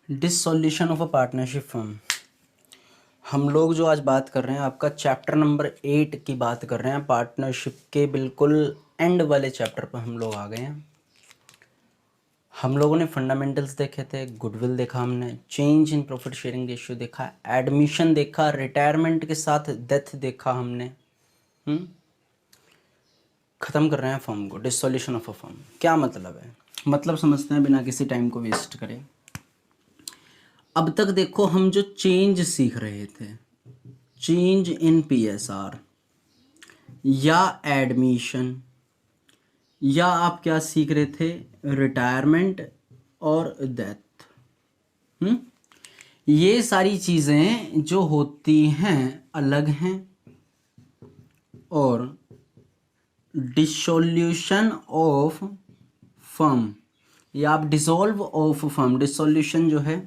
Dissolution of a partnership firm. हम लोग जो आज बात कर रहे हैं आपका चैप्टर नंबर 8 की बात कर रहे हैं। पार्टनरशिप के बिल्कुल एंड वाले चैप्टर पर हम लोग आ गए हैं। हम लोगों ने फंडामेंटल्स देखे थे, गुडविल देखा, हमने change in profit sharing ratio देखा, एडमिशन देखा, रिटायरमेंट के साथ डेथ देखा हमने। ख़त्म कर रहे हैं फर्म को। डिसॉल्यूशन ऑफ अ फर्म क्या मतलब है, मतलब समझते हैं बिना किसी टाइम को वेस्ट करें। अब तक देखो हम जो चेंज सीख रहे थे, चेंज इन पीएसआर या एडमिशन, या आप क्या सीख रहे थे, रिटायरमेंट और डेथ। ये सारी चीज़ें जो होती हैं अलग हैं, और डिसोल्यूशन ऑफ फर्म या आप डिसॉल्व ऑफ फर्म, डिसोल्यूशन जो है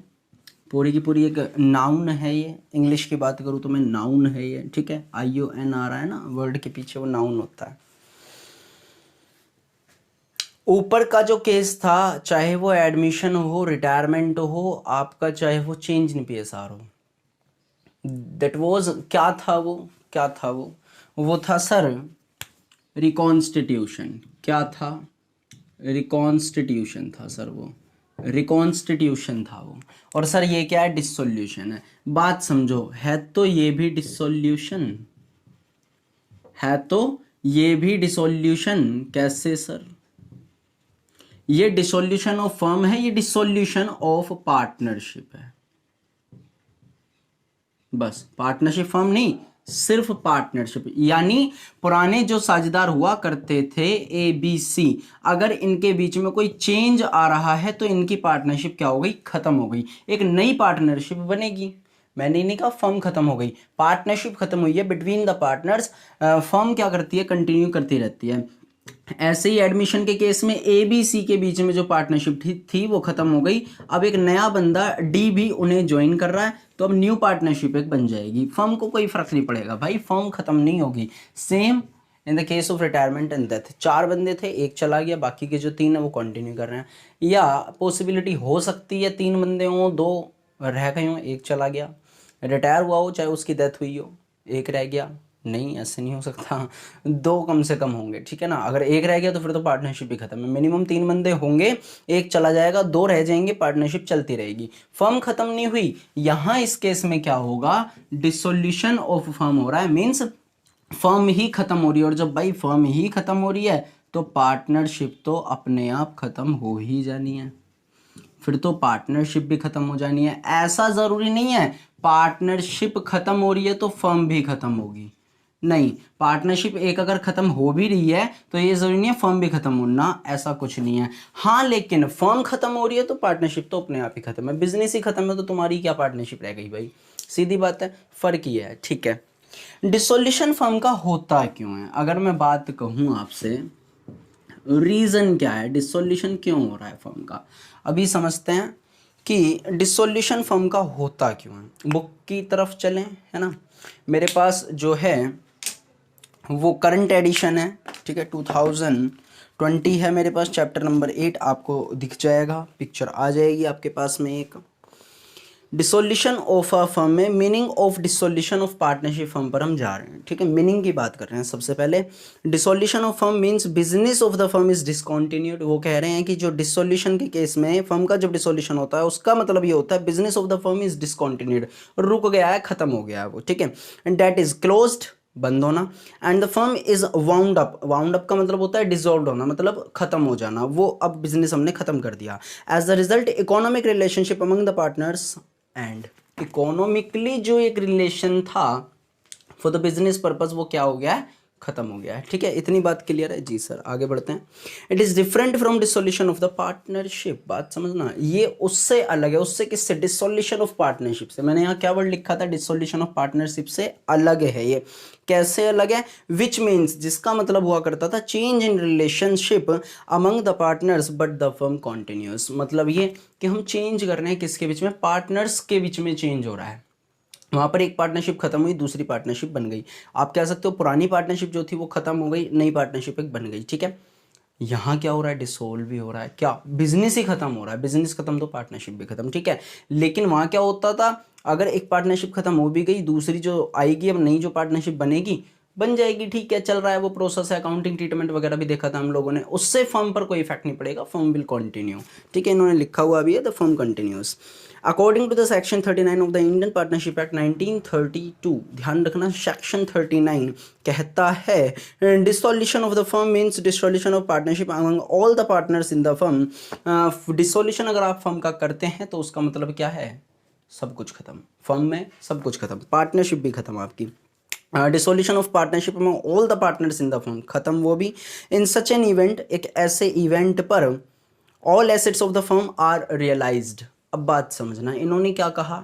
पूरी की पूरी एक नाउन है। ये इंग्लिश की बात करूँ तो मैं नाउन है ये, ठीक है। ION आ रहा है ना वर्ड के पीछे, वो नाउन होता है। ऊपर का जो केस था, चाहे वो एडमिशन हो, रिटायरमेंट हो आपका, चाहे वो चेंज इन PSR हो, दैट वाज क्या था वो, क्या था वो था सर रिकॉन्स्टिट्यूशन। क्या था? रिकॉन्स्टिट्यूशन था सर, वो रिकॉन्स्टिट्यूशन था वो। और सर ये क्या है? डिसोल्यूशन है। बात समझो, है तो ये भी डिसोल्यूशन, है तो ये भी डिसोल्यूशन। कैसे सर? ये डिसोल्यूशन ऑफ फर्म है, ये डिसोल्यूशन ऑफ पार्टनरशिप है। बस पार्टनरशिप फर्म नहीं, सिर्फ पार्टनरशिप। यानी पुराने जो साझेदार हुआ करते थे ABC, अगर इनके बीच में कोई चेंज आ रहा है तो इनकी पार्टनरशिप क्या हो गई? खत्म हो गई। एक नई पार्टनरशिप बनेगी। मैंने नहीं कहा फर्म खत्म हो गई, पार्टनरशिप खत्म हुई है बिटवीन द पार्टनर्स। फर्म क्या करती है? कंटिन्यू करती रहती है। ऐसे ही एडमिशन के केस में ABC के बीच में जो पार्टनरशिप थी वो खत्म हो गई। अब एक नया बंदा D भी उन्हें ज्वाइन कर रहा है, तो अब न्यू पार्टनरशिप एक बन जाएगी। फर्म को कोई फर्क नहीं पड़ेगा भाई, फर्म खत्म नहीं होगी। Same in the case of retirement and death, 4 बंदे थे, एक चला गया, बाकी के जो 3 है वो कंटिन्यू कर रहे हैं। या पॉसिबिलिटी हो सकती है 3 बंदे हों, 2 रह गए हों, एक चला गया, रिटायर हुआ हो, चाहे उसकी डेथ हुई हो, एक रह गया। नहीं, ऐसे नहीं हो सकता, 2 कम से कम होंगे, ठीक है ना। अगर एक रह गया तो फिर तो पार्टनरशिप ही खत्म है। मिनिमम 3 बंदे होंगे, एक चला जाएगा, 2 रह जाएंगे, पार्टनरशिप चलती रहेगी। फर्म खत्म नहीं हुई। यहां इस केस में क्या होगा? डिसोल्यूशन ऑफ फर्म हो रहा है, मीन्स फर्म ही खत्म हो रही है। और जब भाई फर्म ही खत्म हो रही है तो पार्टनरशिप तो अपने आप खत्म हो ही जानी है, फिर तो पार्टनरशिप भी खत्म हो जानी है। ऐसा जरूरी नहीं है पार्टनरशिप खत्म हो रही है तो फर्म भी खत्म होगी, नहीं। पार्टनरशिप एक अगर खत्म हो भी रही है तो ये जरूरी नहीं है फर्म भी खत्म होना, ऐसा कुछ नहीं है। हाँ, लेकिन फर्म खत्म हो रही है तो पार्टनरशिप तो अपने आप ही खत्म है। बिजनेस ही खत्म है तो तुम्हारी क्या पार्टनरशिप रह गई भाई? सीधी बात है, फर्क ही है, ठीक है। डिसोल्यूशन फर्म का होता क्यों है? अगर मैं बात कहूं आपसे, रीजन क्या है, डिसोल्यूशन क्यों हो रहा है फर्म का, अभी समझते हैं कि डिसोल्यूशन फर्म का होता क्यों है। बुक की तरफ चलें, है ना। मेरे पास जो है वो करंट एडिशन है, ठीक है, 2020 है मेरे पास। चैप्टर नंबर 8 आपको दिख जाएगा, पिक्चर आ जाएगी आपके पास में एक। डिसोल्यूशन ऑफ अ फर्म में meaning of dissolution of partnership firm पर हम जा रहे हैं, ठीक है। मीनिंग की बात कर रहे हैं सबसे पहले। Dissolution of firm means business of the firm is discontinued. वो कह रहे हैं कि जो डिसोल्यूशन के केस में फर्म का जब डिसोल्यूशन होता है उसका मतलब ये होता है business of the firm is discontinued, रुक गया है, खत्म हो गया है वो, ठीक है। एंड दैट इज क्लोज्ड, बंद होना। And the firm is wound up, wound up का मतलब होता है डिसॉल्व होना, मतलब खत्म हो जाना। वो अब बिजनेस हमने खत्म कर दिया। As the result economic relationship among the partners and, economically जो एक रिलेशन था फॉर द बिजनेस पर्पज वो क्या हो गया है? खत्म हो गया है, ठीक है। इतनी बात क्लियर है जी सर, आगे बढ़ते हैं। It is different from dissolution of the partnership. बात समझना, ये उससे अलग है। उससे किससे? डिसोल्यूशन ऑफ पार्टनरशिप से। मैंने यहाँ क्या वर्ड लिखा था? डिसोल्यूशन ऑफ पार्टनरशिप से अलग है ये। कैसे अलग है? विच मीन्स, जिसका मतलब हुआ करता था change in relationship among the partners but the firm continuous. मतलब ये कि हम चेंज कर रहे हैं किसके बीच में? पार्टनर्स के बीच में चेंज हो रहा है। वहाँ पर एक पार्टनरशिप खत्म हुई, दूसरी पार्टनरशिप बन गई। आप कह सकते हो पुरानी पार्टनरशिप जो थी वो खत्म हो गई, नई पार्टनरशिप एक बन गई, ठीक है। यहाँ क्या हो रहा है, डिसोल्व भी हो रहा है, क्या बिजनेस ही खत्म हो रहा है, बिजनेस खत्म तो पार्टनरशिप भी खत्म, ठीक है। लेकिन वहाँ क्या होता था, अगर एक पार्टनरशिप खत्म हो भी गई, दूसरी जो आएगी, अब नई जो पार्टनरशिप बनेगी बन जाएगी, ठीक है, चल रहा है वो प्रोसेस है, अकाउंटिंग ट्रीटमेंट वगैरह भी देखा था हम लोगों ने, उससे फर्म पर कोई इफेक्ट नहीं पड़ेगा, फर्म विल कंटिन्यू, ठीक है, इन्होंने लिखा हुआ भी है the firm continues according to the section 39 of the Indian partnership act 1932। ध्यान रखना, सेक्शन 39 कहता है dissolution of the firm means dissolution of partnership among all the partners in the firm. Dissolution अगर आप फर्म का करते हैं तो उसका मतलब क्या है, सब कुछ खत्म, फर्म में सब कुछ खत्म, पार्टनरशिप भी खत्म आपकी। डिसोल्यूशन ऑफ पार्टनरशिप में all the partners in the firm, खत्म वो भी। इन सच एन इवेंट, एक ऐसे इवेंट पर all assets of the firm are realised. अब बात समझना, इन्होंने क्या कहा,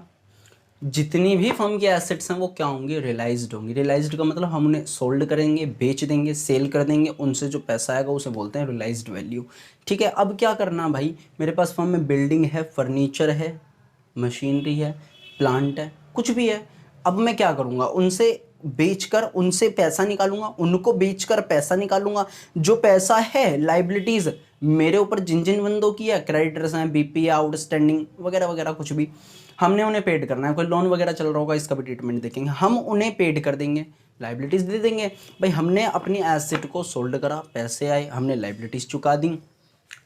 जितनी भी फर्म के एसेट्स हैं वो क्या होंगे, रियलाइज्ड होंगी। रियलाइज्ड का मतलब हम उन्हें सोल्ड करेंगे, बेच देंगे, सेल कर देंगे, उनसे जो पैसा आएगा उसे बोलते हैं रियलाइज्ड वैल्यू, ठीक है। अब क्या करना भाई, मेरे पास फर्म में बिल्डिंग है, फर्नीचर है, मशीनरी है, प्लांट है, कुछ भी है, अब मैं क्या करूँगा, उनसे बेचकर उनसे पैसा निकालूंगा, उनको बेचकर पैसा निकालूंगा, जो पैसा है लाइबिलिटीज़ मेरे ऊपर जिन जिन बंदों की है, क्रेडिटर्स हैं, बीपी, आउटस्टैंडिंग वगैरह वगैरह, कुछ भी हमने उन्हें पेड करना है, कोई लोन वगैरह चल रहा होगा इसका भी ट्रीटमेंट देखेंगे, हम उन्हें पेड कर देंगे, लाइबिलिटीज़ दे देंगे। भाई हमने अपनी एसेट को सोल्ड करा, पैसे आए, हमने लाइबिलिटीज़ चुका दी,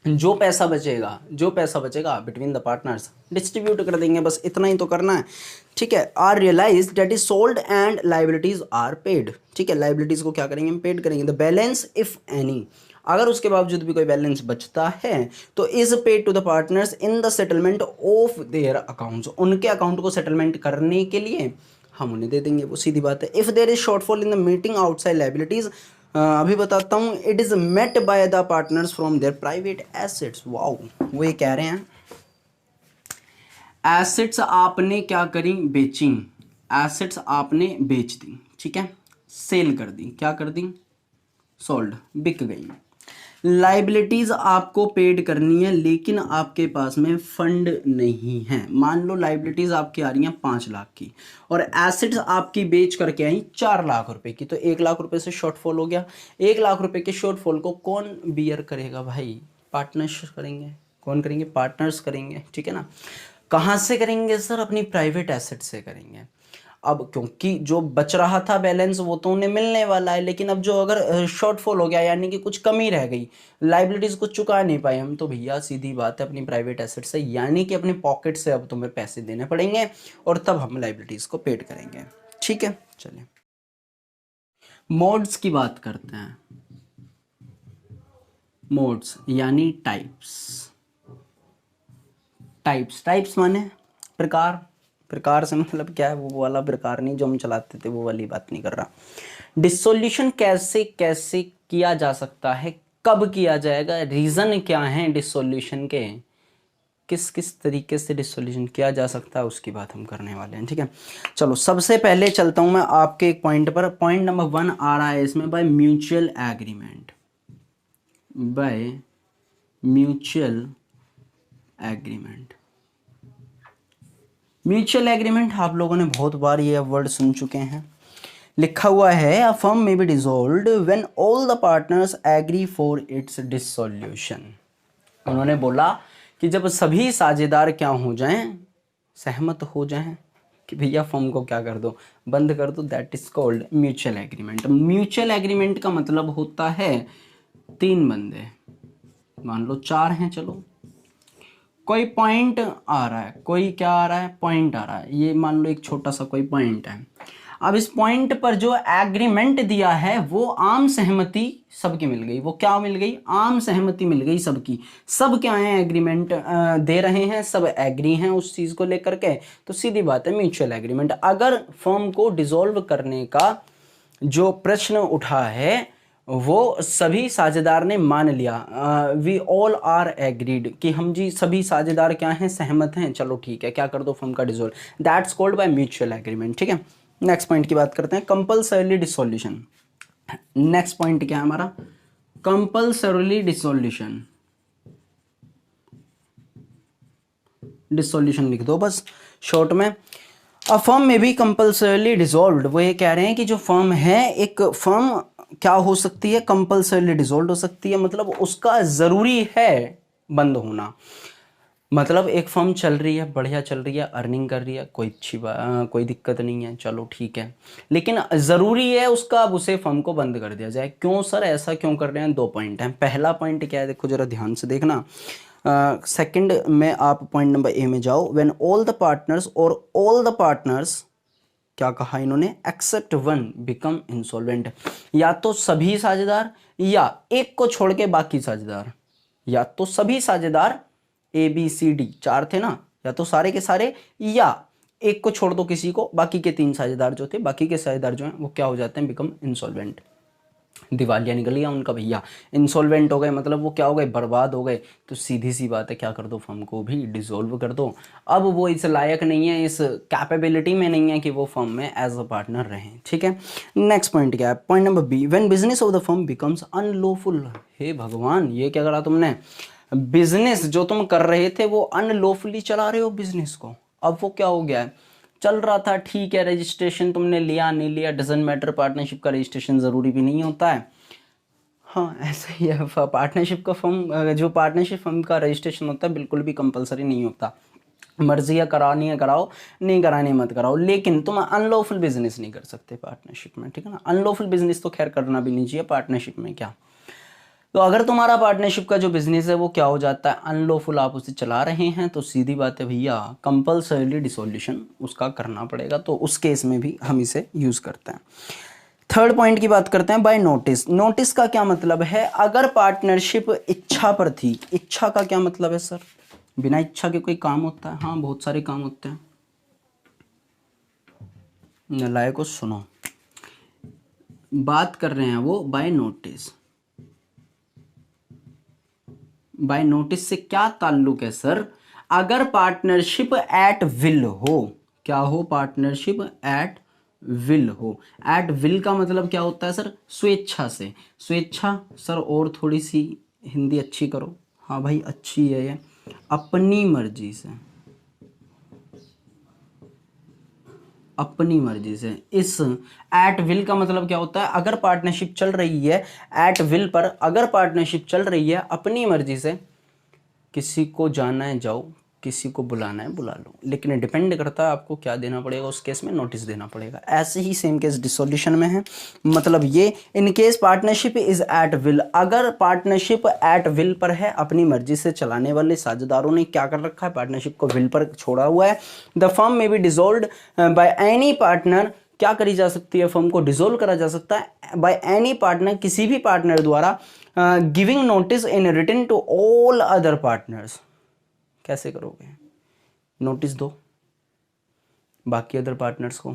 जो पैसा बचेगा बिटवीन द पार्टनर्स डिस्ट्रीब्यूट कर देंगे, बस इतना ही तो करना है, ठीक है। Are realise that is sold and liabilities are paid, ठीक है, लाइबिलिटीज को क्या करेंगे, हम पेड करेंगे। द बैलेंस इफ एनी, अगर उसके बावजूद भी कोई बैलेंस बचता है तो is paid to the partners in the settlement of their accounts, उनके अकाउंट को सेटलमेंट करने के लिए हम उन्हें दे देंगे, वो सीधी बात है। If there is shortfall in the meeting outside liabilities, अभी बताता हूँ, it is met by the partners from their private assets. Wow, वो ये कह रहे हैं एसेट्स आपने क्या करी, बेची, एसेट्स आपने बेच दी, ठीक है, सेल कर दी, क्या कर दी, सोल्ड, बिक गई। लाइबिलिटीज आपको पेड करनी है लेकिन आपके पास में फंड नहीं है। मान लो लाइबिलिटीज आपकी आ रही हैं 5 लाख की और एसेट्स आपकी बेच करके आई 4 लाख रुपए की, तो 1 लाख रुपए से शॉर्टफॉल हो गया। 1 लाख रुपए के शॉर्टफॉल को कौन बियर करेगा भाई, पार्टनर्स करेंगे, कौन करेंगे, पार्टनर्स करेंगे, ठीक है ना। कहाँ से करेंगे सर, अपनी प्राइवेट एसेट से करेंगे। अब क्योंकि जो बच रहा था बैलेंस वो तो उन्हें मिलने वाला है, लेकिन अब जो अगर शॉर्टफॉल हो गया यानी कि कुछ कमी रह गई, लाइबिलिटीज को चुका नहीं पाए हम, तो भैया सीधी बात है अपनी प्राइवेट एसेट से यानी कि अपनी पॉकेट से अब तुम्हें पैसे देने पड़ेंगे और तब हम लाइबिलिटीज को पेड करेंगे, ठीक है। चलिए मोड्स की बात करते हैं। मोड्स यानी टाइप्स माने प्रकार, प्रकार से मतलब क्या है, वो वाला प्रकार नहीं जो हम चलाते थे, वो वाली बात नहीं कर रहा। डिसोल्यूशन कैसे कैसे किया जा सकता है, कब किया जाएगा, रीजन क्या है डिसोल्यूशन के, किस किस तरीके से डिसोल्यूशन किया जा सकता है, उसकी बात हम करने वाले हैं, ठीक है। चलो सबसे पहले चलता हूं मैं आपके एक पॉइंट पर। पॉइंट नंबर 1 आ रहा है इसमें, by mutual agreement, by mutual agreement. Mutual agreement आप लोगों ने बहुत बार ये वर्ड सुन चुके हैं, लिखा हुआ है a firm may be dissolved when all the partners agree for its dissolution. उन्होंने बोला कि जब सभी साझेदार क्या हो जाएं, सहमत हो जाएं कि भैया फर्म को क्या कर दो, बंद कर दो, that is called mutual agreement. Mutual agreement का मतलब होता है 3 बंदे, मान लो 4 हैं, चलो कोई पॉइंट आ रहा है, कोई क्या आ रहा है, पॉइंट आ रहा है, ये मान लो एक छोटा सा कोई पॉइंट है। अब इस पॉइंट पर जो एग्रीमेंट दिया है वो आम सहमति सबकी मिल गई, वो क्या मिल गई, आम सहमति मिल गई सबकी, सब क्या है एग्रीमेंट दे रहे हैं, सब एग्री हैं उस चीज़ को लेकर के, तो सीधी बात है म्यूचुअल एग्रीमेंट। अगर फर्म को डिसॉल्व करने का जो प्रश्न उठा है वो सभी साझेदार ने मान लिया, वी ऑल आर एग्रीड कि हम जी सभी साझेदार क्या हैं, सहमत हैं, चलो ठीक है क्या कर दो फर्म का dissolve, that's called by mutual agreement, ठीक है। नेक्स्ट पॉइंट की बात करते हैं, कंपल्सरी डिसॉल्यूशन। नेक्स्ट पॉइंट क्या है हमारा, कंपल्सरी डिसॉल्यूशन। डिसॉल्यूशन लिख दो बस शॉर्ट में। अ फर्म में भी कंपल्सरी डिसॉल्व्ड, वो ये कह रहे हैं कि जो फर्म है, एक फर्म क्या हो सकती है, कंपल्सरीली डिसॉल्व हो सकती है, मतलब उसका ज़रूरी है बंद होना। मतलब एक फर्म चल रही है, बढ़िया चल रही है, अर्निंग कर रही है, कोई अच्छी कोई दिक्कत नहीं है, चलो ठीक है, लेकिन ज़रूरी है उसका अब उसे फर्म को बंद कर दिया जाए। क्यों सर, ऐसा क्यों कर रहे हैं? 2 पॉइंट हैं। पहला पॉइंट क्या है, देखो जरा ध्यान से देखना। सेकंड में आप पॉइंट नंबर ए में जाओ। व्हेन ऑल द पार्टनर्स और ऑल द पार्टनर्स, क्या कहा इन्होंने, एक्सेप्ट वन बिकम इंसॉल्वेंट। या तो सभी साझेदार या एक को छोड़ के बाकी साझेदार, या तो सभी साझेदार ए बी सी डी 4 थे ना, या तो सारे के सारे, या एक को छोड़ दो किसी को, बाकी के 3 साझेदार जो थे, बाकी के साझेदार जो हैं वो क्या हो जाते हैं, बिकम इंसॉल्वेंट। दिवालिया निकल गया उनका भैया, इंसॉल्वेंट हो गए, मतलब वो क्या हो गए, बर्बाद हो गए। तो सीधी सी बात है, क्या कर दो, फर्म को भी डिसॉल्व कर दो। अब वो इस लायक नहीं है, इस कैपेबिलिटी में नहीं है कि वो फर्म में एज अ पार्टनर रहें। ठीक है, नेक्स्ट पॉइंट क्या है, point number B, when business of the firm becomes unlawful. हे भगवान, ये क्या करा तुमने, बिजनेस जो तुम कर रहे थे वो अनलॉफुली चला रहे हो बिजनेस को। अब वो क्या हो गया है, चल रहा था ठीक है, रजिस्ट्रेशन तुमने लिया नहीं लिया डजेंट मैटर, पार्टनरशिप का रजिस्ट्रेशन ज़रूरी भी नहीं होता है। हाँ ऐसा ही है, पार्टनरशिप का फर्म, जो पार्टनरशिप फर्म का रजिस्ट्रेशन होता है बिल्कुल भी कंपलसरी नहीं होता, मर्जी है करानी है कराओ, नहीं करानी मत कराओ, लेकिन तुम अनलॉफुल बिजनेस नहीं कर सकते पार्टनरशिप में। ठीक है ना, अनलॉफुल बिजनेस तो खैर करना भी नहीं चाहिए पार्टनरशिप में, क्या तो अगर तुम्हारा पार्टनरशिप का जो बिजनेस है वो क्या हो जाता है, अनलॉफुल, आप उसे चला रहे हैं, तो सीधी बात है भैया, कंपल्सरीली डिसोल्यूशन उसका करना पड़ेगा। तो उस केस में भी हम इसे यूज करते हैं। थर्ड पॉइंट की बात करते हैं, बाय नोटिस। नोटिस का क्या मतलब है, अगर पार्टनरशिप इच्छा पर थी, इच्छा का क्या मतलब है सर, बिना इच्छा के कोई काम होता है? हाँ बहुत सारे काम होते हैं। नलायक को सुनो, बात कर रहे हैं वो बाय नोटिस। बाय नोटिस से क्या ताल्लुक है सर, अगर पार्टनरशिप एट विल हो, क्या हो, पार्टनरशिप एट विल हो। एट विल का मतलब क्या होता है सर, स्वेच्छा से। स्वेच्छा सर और थोड़ी सी हिंदी अच्छी करो। हाँ भाई अच्छी है ये, अपनी मर्जी से, अपनी मर्जी से। इस एट विल का मतलब क्या होता है, अगर पार्टनरशिप चल रही है एट विल पर, अगर पार्टनरशिप चल रही है अपनी मर्जी से, किसी को जाना है जाओ, किसी को बुलाना है बुला लो, लेकिन डिपेंड करता है आपको क्या देना पड़ेगा, उस केस में नोटिस देना पड़ेगा। ऐसे ही सेम केस डिसोल्यूशन में है, मतलब ये in case partnership is at will, अगर पार्टनरशिप एट विल पर है, अपनी मर्जी से चलाने वाले साझेदारों ने क्या कर रखा है, पार्टनरशिप को विल पर छोड़ा हुआ है। The firm may be dissolved by any partner, क्या करी जा सकती है, फर्म को डिसॉल्व करा जा सकता है बाय एनी पार्टनर, किसी भी पार्टनर द्वारा, giving notice in written to all other partners. कैसे करोगे, नोटिस दो बाकी अदर पार्टनर्स को,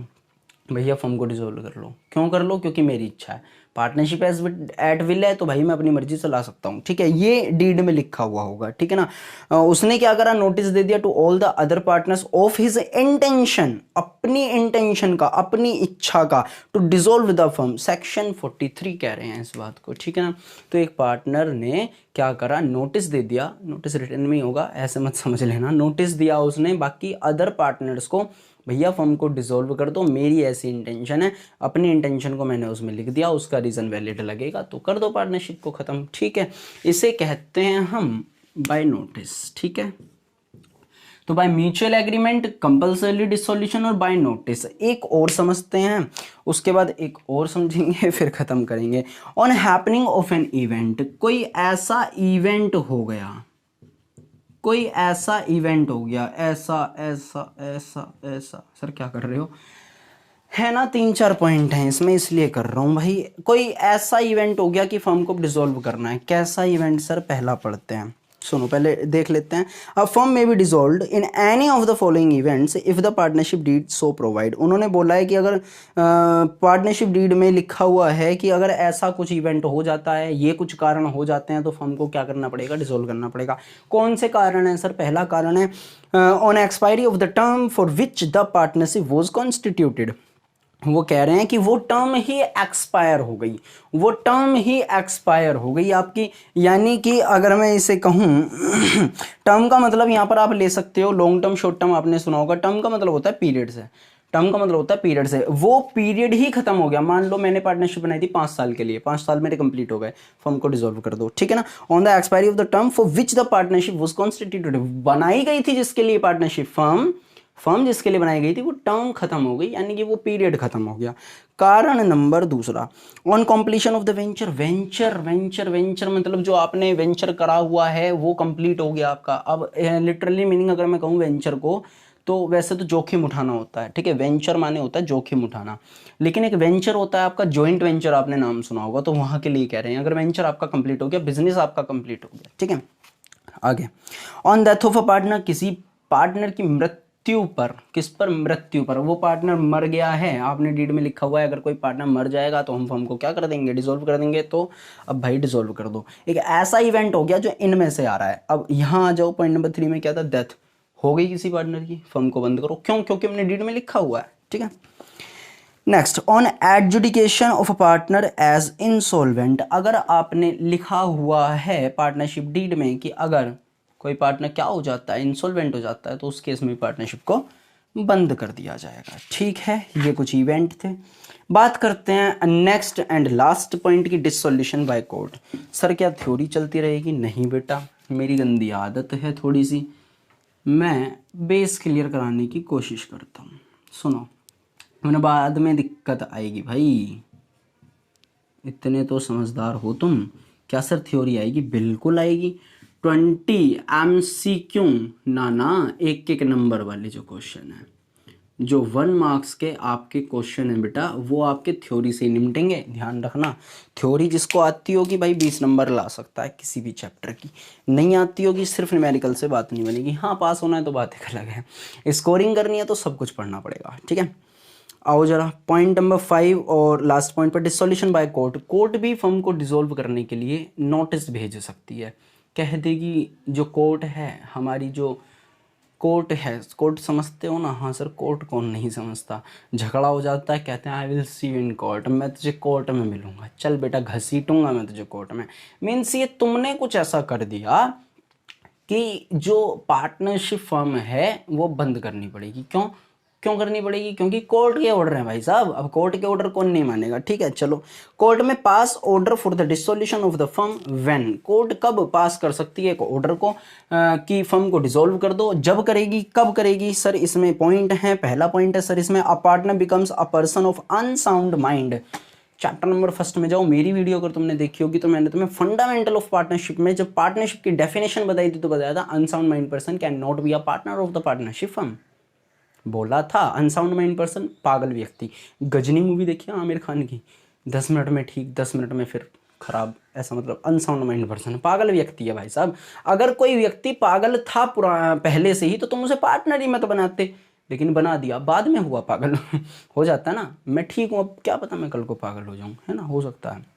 भैया फर्म को डिसॉल्व कर लो। क्यों कर लो, क्योंकि मेरी इच्छा है, पार्टनरशिप एज एट विल है तो भाई मैं अपनी मर्जी से ला सकता हूँ। ठीक है, ये डीड में लिखा हुआ होगा। ठीक है ना, उसने क्या करा, नोटिस दे दिया to all the other partners of his intention, अपनी इंटेंशन का, अपनी इच्छा का, to dissolve the firm. Section 43 कह रहे हैं इस बात को। ठीक है ना, तो एक पार्टनर ने क्या करा, नोटिस दे दिया, नोटिस रिटर्न में ही होगा ऐसे मत समझ लेना, नोटिस दिया उसने बाकी अदर पार्टनर्स को, भैया फर्म को डिसॉल्व कर दो, मेरी ऐसी इंटेंशन है, अपनी इंटेंशन को मैंने उसमें लिख दिया, उसका रीज़न वैलिड लगेगा तो कर दो पार्टनरशिप को ख़त्म। ठीक है, इसे कहते हैं हम बाय नोटिस। ठीक है, तो by mutual agreement, compulsory dissolution और बाय नोटिस। एक और समझते हैं, उसके बाद एक और समझेंगे, फिर ख़त्म करेंगे। On happening of an event, कोई ऐसा इवेंट हो गया, कोई ऐसा इवेंट हो गया, ऐसा ऐसा ऐसा ऐसा, सर क्या कर रहे हो, है ना 3-4 पॉइंट हैं इसमें इसलिए कर रहा हूँ भाई। कोई ऐसा इवेंट हो गया कि फर्म को डिसॉल्व करना है, कैसा इवेंट सर, पहला पढ़ते हैं, सुनो पहले देख लेते हैं। A firm may be dissolved in any of the following events if the partnership deed so provide. उन्होंने बोला है कि अगर पार्टनरशिप डीड में लिखा हुआ है कि अगर ऐसा कुछ इवेंट हो जाता है, ये कुछ कारण हो जाते हैं, तो फर्म को क्या करना पड़ेगा, डिसॉल्व करना पड़ेगा। कौन से कारण है सर, पहला कारण है on expiry of the term for which the partnership was constituted. वो कह रहे हैं कि वो टर्म ही एक्सपायर हो गई, वो टर्म ही एक्सपायर हो गई आपकी। यानी कि अगर मैं इसे कहूँ टर्म का मतलब यहाँ पर आप ले सकते हो लॉन्ग टर्म, शॉर्ट टर्म आपने सुना होगा। टर्म का मतलब होता है पीरियड से, टर्म का मतलब होता है पीरियड से, वो पीरियड ही खत्म हो गया। मान लो मैंने पार्टनरशिप बनाई थी 5 साल के लिए, 5 साल मेरे कंप्लीट हो गए, फर्म को डिसॉल्व कर दो, ठीक है ना। On the expiry of the term for which the partnership was constituted, बनाई गई थी जिसके लिए पार्टनरशिप, फर्म जिसके लिए बनाई गई थी वो टर्म खत्म हो गई, यानी कि वो पीरियड खत्म हो गया। कारण नंबर दूसरा, on completion of the venture, venture मतलब जो आपने वेंचर करा हुआ है वो कंप्लीट हो गया आपका। अब लिटरली मीनिंग अगर मैं कहूँ वेंचर को, तो वैसे तो जोखिम उठाना होता है, ठीक है, वेंचर माने होता है जोखिम उठाना, लेकिन एक वेंचर होता है आपका जॉइंट वेंचर, आपने नाम सुना होगा, तो वहाँ के लिए कह रहे हैं अगर वेंचर आपका कंप्लीट हो गया, बिजनेस आपका कंप्लीट हो गया, ठीक है। आगे, on death of a partner, किसी पार्टनर की मृत्यु पर, किस पर, मृत्यु पर, वो पार्टनर मर गया है, आपने डीड में लिखा हुआ है अगर कोई पार्टनर मर जाएगा तो हम फर्म को क्या कर देंगे, डिसॉल्व कर देंगे। तो अब भाई डिसॉल्व कर दो, एक ऐसा इवेंट हो गया जो इनमें से आ रहा है। अब यहाँ आ जाओ, पॉइंट नंबर 3 में क्या था, डेथ हो गई किसी पार्टनर की, फर्म को बंद करो, क्यों, क्योंकि हमने डीड में लिखा हुआ है, ठीक है। Next, on adjudication of a partner as insolvent, अगर आपने लिखा हुआ है पार्टनरशिप डीड में कि अगर कोई पार्टनर क्या हो जाता है, इंसॉल्वेंट हो जाता है, तो उस केस में पार्टनरशिप को बंद कर दिया जाएगा, ठीक है। ये कुछ इवेंट थे। बात करते हैं नेक्स्ट एंड लास्ट पॉइंट की, डिसोल्यूशन बाय कोर्ट। सर क्या थ्योरी चलती रहेगी? नहीं बेटा, मेरी गंदी आदत है थोड़ी सी, मैं बेस क्लियर कराने की कोशिश करता हूँ। सुनो, मैंने बाद में दिक्कत आएगी भाई, इतने तो समझदार हो तुम। क्या सर थ्योरी आएगी? बिल्कुल आएगी। 20 MCQ, ना एक एक नंबर वाले जो क्वेश्चन है, जो 1 मार्क्स के आपके क्वेश्चन है बेटा, वो आपके थ्योरी से निपटेंगे। ध्यान रखना, थ्योरी जिसको आती होगी भाई 20 नंबर ला सकता है किसी भी चैप्टर की, नहीं आती होगी सिर्फ न्यूमेरिकल से बात नहीं बनेगी। हाँ, पास होना है तो बात एक अलग है, स्कोरिंग करनी है तो सब कुछ पढ़ना पड़ेगा, ठीक है। आओ जरा पॉइंट नंबर 5 और लास्ट पॉइंट पर, डिसोल्यूशन बाय कोर्ट। कोर्ट भी फर्म को डिसॉल्व करने के लिए नोटिस भेज सकती है, कह देगी जो कोर्ट है, हमारी जो कोर्ट है, कोर्ट समझते हो ना? हाँ सर, कोर्ट कौन नहीं समझता। झगड़ा हो जाता है, कहते हैं I will see you in court, मैं तुझे कोर्ट में मिलूंगा, चल बेटा घसीटूंगा मैं तुझे कोर्ट में। मीन्स ये तुमने कुछ ऐसा कर दिया कि जो पार्टनरशिप फर्म है वो बंद करनी पड़ेगी। क्यों क्यों करनी पड़ेगी? क्योंकि कोर्ट के ऑर्डर हैं भाई साहब। अब कोर्ट के ऑर्डर कौन नहीं मानेगा, ठीक है। चलो, कोर्ट में pass order for the dissolution of the firm when, court कब पास कर सकती है एक ऑर्डर को कि फर्म को डिसॉल्व कर दो? जब करेगी, कब करेगी? सर इसमें पॉइंट है, पहला पॉइंट है सर इसमें, अ partner becomes a person of unsound mind. Chapter number 1 में जाओ, मेरी वीडियो अगर तुमने देखी होगी तो मैंने तुम्हें फंडामेंटल ऑफ पार्टनरशिप में जब पार्टनरशिप की डेफिनेशन बताई थी तो बताया था unsound mind person can not be a partner of the partnership firm. बोला था अनसाउंड माइंड पर्सन, पागल व्यक्ति। गजनी मूवी देखी है आमिर खान की, 10 मिनट में ठीक, 10 मिनट में फिर खराब, ऐसा मतलब अनसाउंड माइंड पर्सन पागल व्यक्ति है भाई साहब। अगर कोई व्यक्ति पागल था पहले से ही तो तुम उसे पार्टनर ही मत बनाते, लेकिन बना दिया, बाद में हुआ पागल। हो जाता है ना, मैं ठीक हूँ, अब क्या पता मैं कल को पागल हो जाऊँ, है ना, हो सकता है।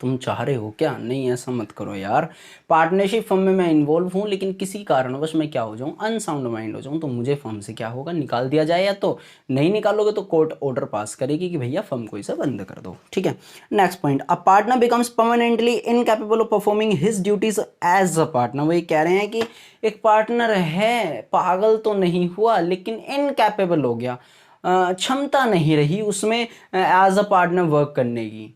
तुम चाह रहे हो क्या? नहीं, ऐसा मत करो यार। पार्टनरशिप फर्म में मैं इन्वॉल्व हूँ, लेकिन किसी कारणवश मैं क्या हो जाऊँ, अनसाउंड माइंड हो जाऊँ, तो मुझे फर्म से क्या होगा, निकाल दिया जाए, या तो नहीं निकालोगे तो कोर्ट ऑर्डर पास करेगी कि भैया फर्म को इसे बंद कर दो, ठीक है। Next point, a partner becomes permanently incapable of performing his duties as a partner. वही कह रहे हैं कि एक पार्टनर है, पागल तो नहीं हुआ लेकिन इनकैपेबल हो गया, क्षमता नहीं रही उसमें एज अ पार्टनर वर्क करने की,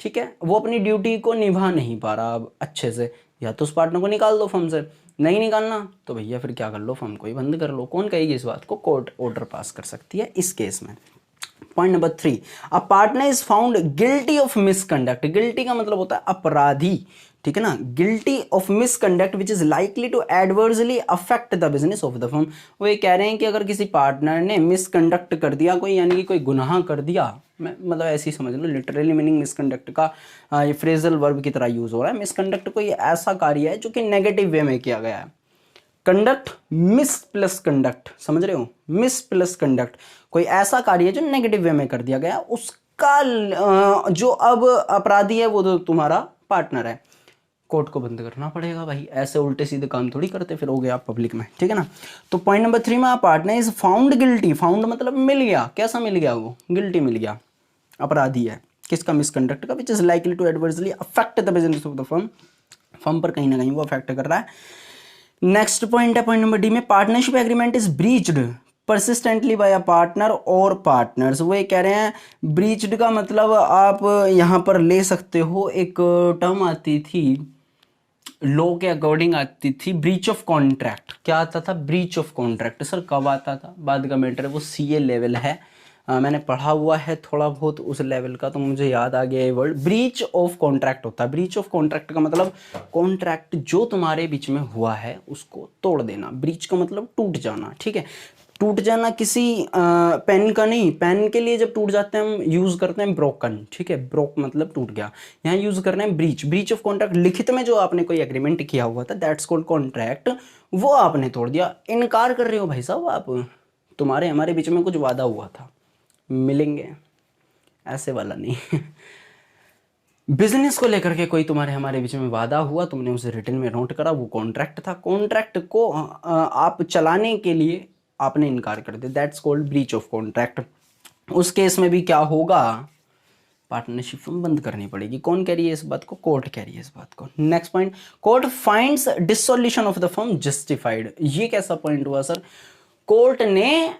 ठीक है। वो अपनी ड्यूटी को निभा नहीं पा रहा अब अच्छे से, या तो उस पार्टनर को निकाल दो फर्म से, नहीं निकालना तो भैया फिर क्या कर लो, फर्म को ही बंद कर लो। कौन कहेगी इस बात को? कोर्ट ऑर्डर पास कर सकती है इस केस में। Point number 3, a partner is found guilty of misconduct. Guilty का मतलब होता है अपराधी, ठीक है ना। Guilty of misconduct which is likely to adversely affect the business of the firm. वो ये कह रहे हैं कि अगर किसी पार्टनर ने मिसकंडक्ट कर दिया कोई, यानी कि कोई गुनाह कर दिया, मैं मतलब ऐसे ही समझ लो, लिटरली मीनिंग मिसकंडक्ट का ये फ्रेजल वर्ब की तरह यूज हो रहा है। मिसकंडक्ट कोई ऐसा कार्य है जो कि नेगेटिव वे में किया गया है। कंडक्ट मिस प्लस कंडक्ट, समझ रहे हो, मिस प्लस कंडक्ट, कोई ऐसा कार्य जो नेगेटिव वे में कर दिया गया, उसका जो अब अपराधी है वो तो तुम्हारा पार्टनर है, कोर्ट को बंद करना पड़ेगा भाई। ऐसे उल्टे सीधे काम थोड़ी करते फिर हो गया पब्लिक में, ठीक है ना। तो पॉइंट नंबर 3 में partner is found guilty, found मतलब मिल गया, कैसा मिल गया, वो गिल्टी मिल गया, अपराधी है किसका, मिसकंडक्ट का, which is likely to adversely affect the business of the firm, firm पर कहीं ना कहीं वो अफेक्ट कर रहा है। नेक्स्ट पॉइंट है पॉइंट नंबर डी में, partnership agreement is breached persistently by a partner और पार्टनर्स। वो ये कह रहे हैं ब्रीच्ड का मतलब आप यहाँ पर ले सकते हो, एक टर्म आती थी लॉ के अकॉर्डिंग आती थी, ब्रीच ऑफ कॉन्ट्रैक्ट। क्या आता था? Breach of contract. सर कब आता था? बाद का मैटर है, वो सीए लेवल है। मैंने पढ़ा हुआ है थोड़ा बहुत उस लेवल का, तो मुझे याद आ गया ये वर्ड। ब्रीच ऑफ कॉन्ट्रैक्ट होता है। ब्रीच ऑफ कॉन्ट्रैक्ट का मतलब कॉन्ट्रैक्ट जो तुम्हारे बीच में हुआ है उसको तोड़ देना। ब्रीच का मतलब टूट जाना, ठीक है। टूट जाना किसी पेन का नहीं, पेन के लिए जब टूट जाते हैं हम यूज करते हैं ब्रोकन, ठीक है। ब्रोक मतलब टूट गया, यहाँ यूज कर रहे हैं ब्रीच। ब्रीच ऑफ कॉन्ट्रैक्ट, लिखित में जो आपने कोई एग्रीमेंट किया हुआ था, दैट्स कॉल्ड कॉन्ट्रैक्ट, वो आपने तोड़ दिया। इनकार कर रहे हो भाई साहब आप, तुम्हारे हमारे बीच में कुछ वादा हुआ था, मिलेंगे, ऐसे वाला नहीं। बिजनेस को लेकर के कोई तुम्हारे हमारे बीच में वादा हुआ, तुमने उसे रिटन में नोट करा, वो कॉन्ट्रैक्ट था। कॉन्ट्रैक्ट को आप चलाने के लिए आपने इनकार कर दिया, that's called breach of contract. उस केस में भी क्या होगा? पार्टनरशिप फर्म बंद करनी पड़ेगी। कौन कह रही है इस बात को? कोर्ट कह रही है इस बात को। Next point, court finds dissolution of the firm justified. ये कैसा पॉइंट हुआ सर? कोर्ट ने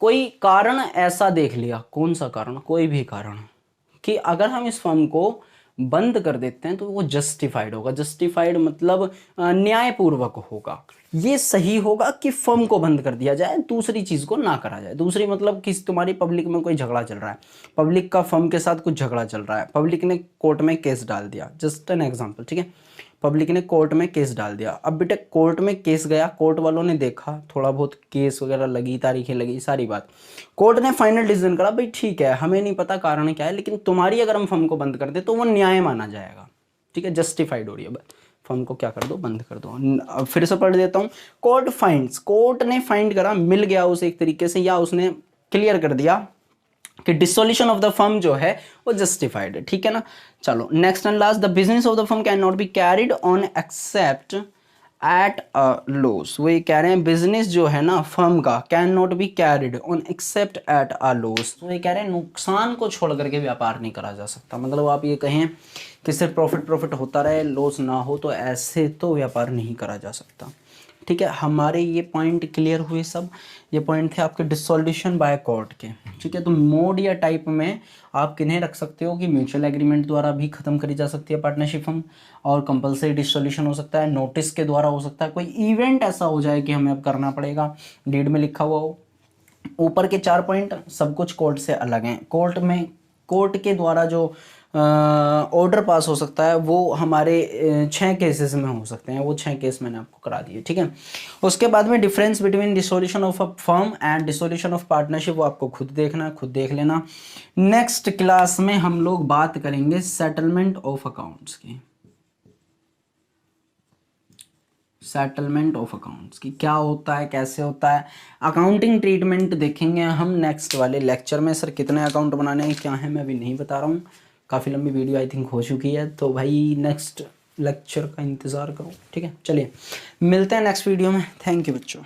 कोई कारण ऐसा देख लिया, कौन सा कारण? कोई भी कारण, कि अगर हम इस फर्म को बंद कर देते हैं तो वो जस्टिफाइड होगा। जस्टिफाइड मतलब न्यायपूर्वक होगा। ये सही होगा कि फर्म को बंद कर दिया जाए, दूसरी चीज को ना करा जाए। दूसरी मतलब कि तुम्हारी पब्लिक में कोई झगड़ा चल रहा है, पब्लिक का फर्म के साथ कुछ झगड़ा चल रहा है, पब्लिक ने कोर्ट में केस डाल दिया, जस्ट एन एग्जांपल, ठीक है। पब्लिक ने कोर्ट में केस डाल दिया। अब बेटे कोर्ट में केस गया, कोर्ट वालों ने देखा, थोड़ा बहुत केस वगैरह लगी, तारीखें लगी, सारी बात, कोर्ट ने फाइनल डिसीजन करा, भाई ठीक है, हमें नहीं पता कारण क्या है, लेकिन तुम्हारी अगर हम फर्म को बंद कर दे तो वो न्याय माना जाएगा, ठीक है, जस्टिफाइड हो रही है, फर्म को क्या कर दो? बंद कर दो। फिर से पढ़ देता हूँ। कोर्ट फाइंड्स, कोर्ट ने फाइंड करा, मिल गया उसे एक तरीके से, या उसने क्लियर कर दिया कि डिसोल्यूशन ऑफ द फर्म जो है वो जस्टिफाइड है, ठीक है ना। चलो next and last, the business of the firm can not be carried on accept at a loss. वो ये कह रहे हैं बिजनेस जो है ना फर्म का, can not be carried on accept at a loss. वो ये कह रहे हैं नुकसान को छोड़ करके व्यापार नहीं करा जा सकता। मतलब आप ये कहें कि सिर्फ प्रॉफिट होता रहे, लॉस ना हो, तो ऐसे तो व्यापार नहीं करा जा सकता, ठीक है। हमारे ये पॉइंट क्लियर हुए सब। ये पॉइंट थे आपके डिसोल्यूशन बाय कोर्ट के, ठीक है। तो मोड या टाइप में आप किन्हें रख सकते हो कि म्यूचुअल एग्रीमेंट द्वारा भी खत्म करी जा सकती है पार्टनरशिप फर्म, और कंपलसरी डिसोल्यूशन हो सकता है, नोटिस के द्वारा हो सकता है, कोई इवेंट ऐसा हो जाए कि हमें अब करना पड़ेगा, डीड में लिखा हुआ हो। ऊपर के 4 पॉइंट सब कुछ कोर्ट से अलग हैं। कोर्ट में, कोर्ट के द्वारा जो ऑर्डर पास हो सकता है वो हमारे 6 केसेस में हो सकते हैं, वो 6 केस मैंने आपको करा दिए, ठीक है। उसके बाद में difference between dissolution of a firm and dissolution of partnership, वो आपको खुद देखना, खुद देख लेना। नेक्स्ट क्लास में हम लोग बात करेंगे सेटलमेंट ऑफ अकाउंट्स की। सेटलमेंट ऑफ अकाउंट्स की क्या होता है, कैसे होता है, अकाउंटिंग ट्रीटमेंट देखेंगे हम नेक्स्ट वाले लेक्चर में। सर कितने अकाउंट बनाने हैं, क्या है, मैं अभी नहीं बता रहा हूँ, काफ़ी लंबी वीडियो आई थिंक हो चुकी है, तो भाई नेक्स्ट लेक्चर का इंतज़ार करो, ठीक है। चलिए मिलते हैं नेक्स्ट वीडियो में। थैंक यू बच्चों।